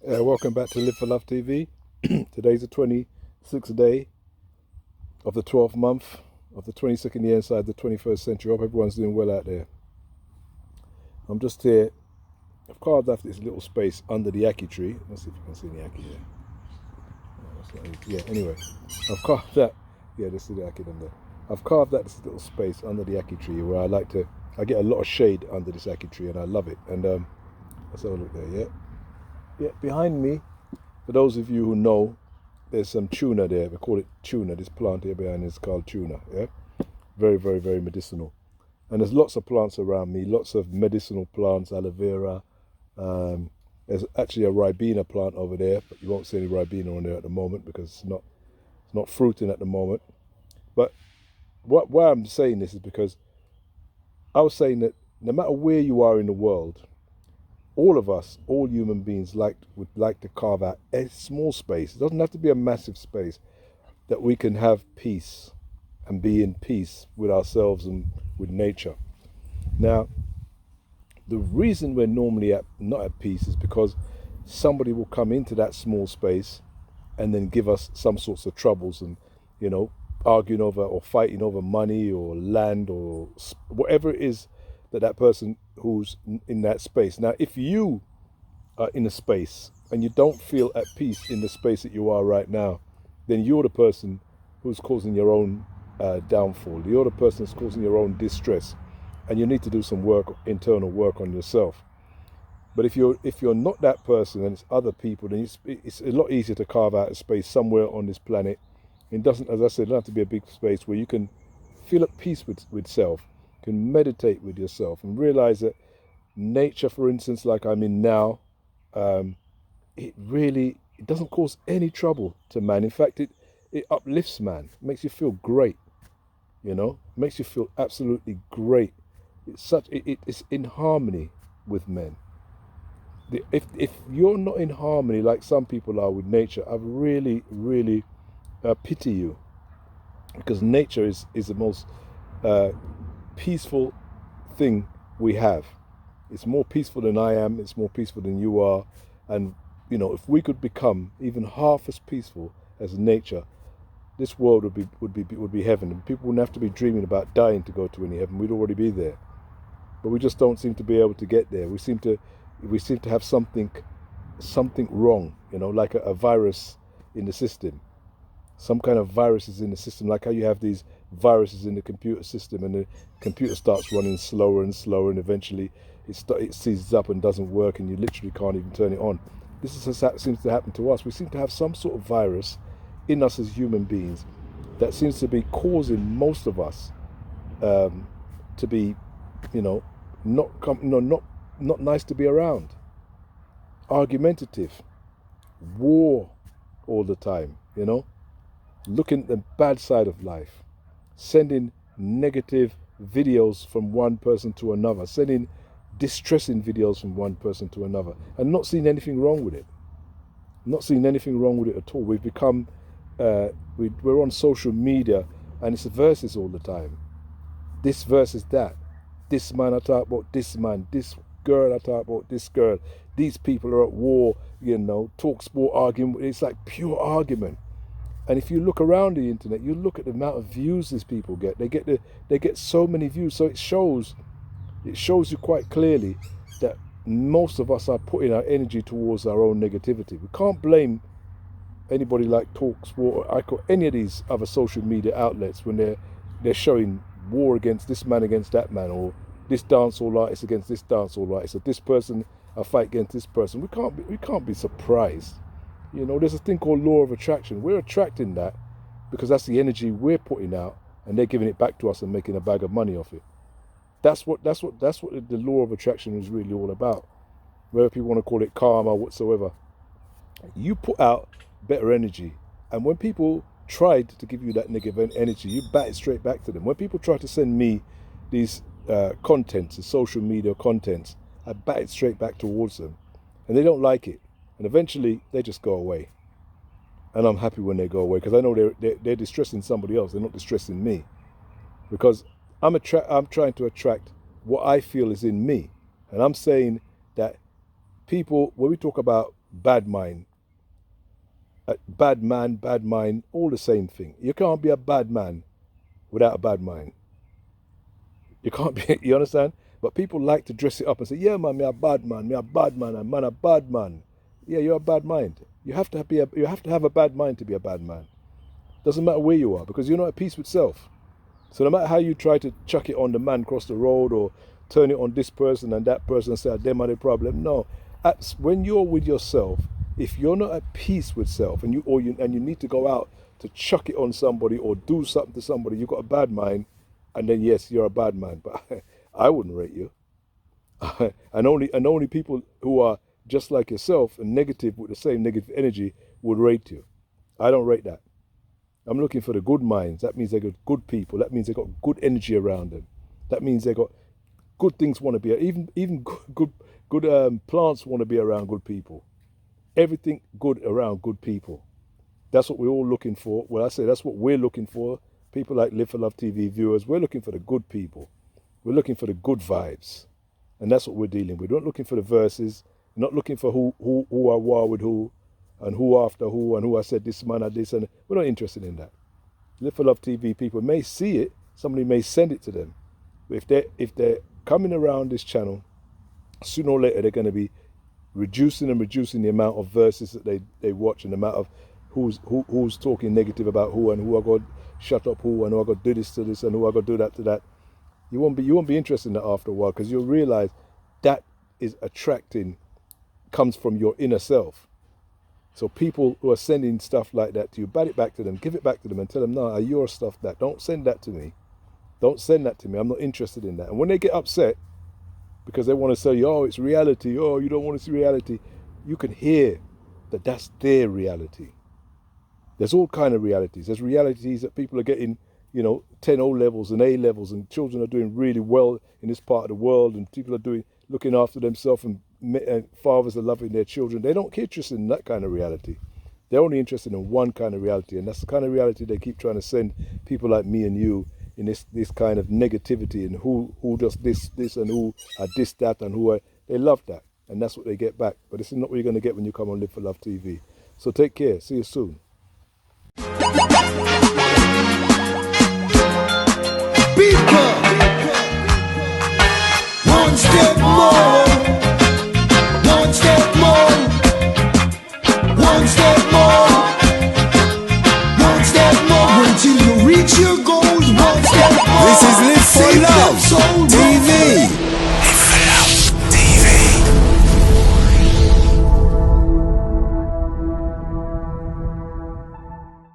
Welcome back to Live for Love TV. Today's the 26th day of the 12th month of the 22nd year inside the 21st century. Hope everyone's doing well out there. I'm just here. I've carved out this little space under the ackee tree. Let's see if you can see the ackee there. Yeah, anyway, I've carved that. Yeah, this is the ackee down there. I've carved out this little space under the ackee tree where I get a lot of shade under this ackee tree and I love it. And let's have a look there, yeah. Yeah, behind me, for those of you who know, there's some tuna there. We call it tuna. This plant here behind is called tuna. Yeah, very, very, very medicinal. And there's lots of plants around me. Lots of medicinal plants, aloe vera. There's actually a ribena plant over there, but you won't see any ribena on there at the moment because it's not fruiting at the moment. But why I'm saying this is because I was saying that no matter where you are in the world, all of us, all human beings, would like to carve out a small space. It doesn't have to be a massive space that we can have peace and be in peace with ourselves and with nature. Now, the reason we're normally not at peace is because somebody will come into that small space and then give us some sorts of troubles and, arguing over or fighting over money or land or whatever it is that person who's in that space. Now, if you are in a space and you don't feel at peace in the space that you are right now, then you're the person who's causing your own downfall. You're the person who's causing your own distress, and you need to do some internal work on yourself. But if you're not that person and it's other people, then it's a lot easier to carve out a space somewhere on this planet. It doesn't, as I said, it doesn't have to be a big space where you can feel at peace with self, can meditate with yourself and realize that nature, for instance, like I'm in now, it doesn't cause any trouble to man. In fact, it uplifts man, makes you feel great, makes you feel absolutely great. It's in harmony with men. If you're not in harmony like some people are with nature, I really, really pity you, because nature is the most peaceful thing we have. It's more peaceful than I am. It's more peaceful than you are. And if we could become even half as peaceful as nature, this world would be heaven. And people wouldn't have to be dreaming about dying to go to any heaven. We'd already be there. But we just don't seem to be able to get there. We seem to have something wrong. Like a virus in the system. Some kind of viruses in the system, like how you have these viruses in the computer system, and the computer starts running slower and slower, and eventually it seizes up and doesn't work, and you literally can't even turn it on. This seems to happen to us. We seem to have some sort of virus in us as human beings that seems to be causing most of us to be, not nice to be around, argumentative, war all the time, looking at the bad side of life, sending negative videos from one person to another, sending distressing videos from one person to another, and not seeing anything wrong with it. Not seeing anything wrong with it at all. We've become, we're on social media, and it's verses all the time. This versus that. This man I talk about this man. This girl I talk about this girl. These people are at war. Talk sport argument. It's like pure argument. And if you look around the internet, you look at the amount of views these people get. They get so many views. So it shows you quite clearly that most of us are putting our energy towards our own negativity. We can't blame anybody like TalkSport or any of these other social media outlets when they're showing war against this man against that man, or this dancehall artist against this dancehall artist, or this person a fight against this person. We can't be surprised. There's a thing called law of attraction. We're attracting that because that's the energy we're putting out, and they're giving it back to us and making a bag of money off it. That's what the law of attraction is really all about. Whether people want to call it karma or whatsoever, you put out better energy, and when people tried to give you that negative energy, you bat it straight back to them. When people try to send me these contents, the social media contents, I bat it straight back towards them, and they don't like it. And eventually, they just go away. And I'm happy when they go away because I know they're distressing somebody else. They're not distressing me. Because I'm trying to attract what I feel is in me. And I'm saying that people, when we talk about bad mind. Bad man, bad mind, all the same thing. You can't be a bad man without a bad mind. You can't be, you understand? But people like to dress it up and say, yeah, man, me a bad man, me a bad man, and man a bad man. Yeah, you're a bad mind. You have to have a bad mind to be a bad man. Doesn't matter where you are, because you're not at peace with self. So no matter how you try to chuck it on the man across the road or turn it on this person and that person and say, them are the problem. No, when you're with yourself, if you're not at peace with self and you need to go out to chuck it on somebody or do something to somebody, you've got a bad mind, and then yes, you're a bad man. But I wouldn't rate you. and only people who are just like yourself and negative with the same negative energy would rate you. I don't rate that. I'm looking for the good minds. That means they got good people. That means they got good energy around them. That means they got good things want to be. Even good plants want to be around good people. Everything good around good people. That's what we're all looking for. Well, I say that's what we're looking for. People like Live for Love TV viewers, we're looking for the good people. We're looking for the good vibes. And that's what we're dealing with. We're not looking for the verses. We're not looking for who are war with who and who after who and who I said this man or this. And we're not interested in that. Live for Love TV people may see it. Somebody may send it to them. But if they're coming around this channel, sooner or later they're going to be reducing the amount of verses that they watch and the amount of who's talking negative about who and who I got to shut up who and who I got to do this to this and who I got to do that to that. You won't be interested in that after a while, because you'll realize that is comes from your inner self. So people who are sending stuff like that to you, bat it back to them, give it back to them and tell them, no, your stuff that. Don't send that to me. Don't send that to me. I'm not interested in that. And when they get upset because they want to say, oh, it's reality. Oh, you don't want to see reality. You can hear that that's their reality. There's all kind of realities. There's realities that people are getting, 10 O levels and A levels, and children are doing really well in this part of the world, and people are looking after themselves, and fathers are loving their children. They don't get interested in that kind of reality. They're only interested in one kind of reality, and that's the kind of reality they keep trying to send people like me and you in this kind of negativity, and who does this and who are this, that, and who are, they love that, and that's what they get back. But this is not what you're going to get when you come on Live for Love TV. So take care. See you soon. People.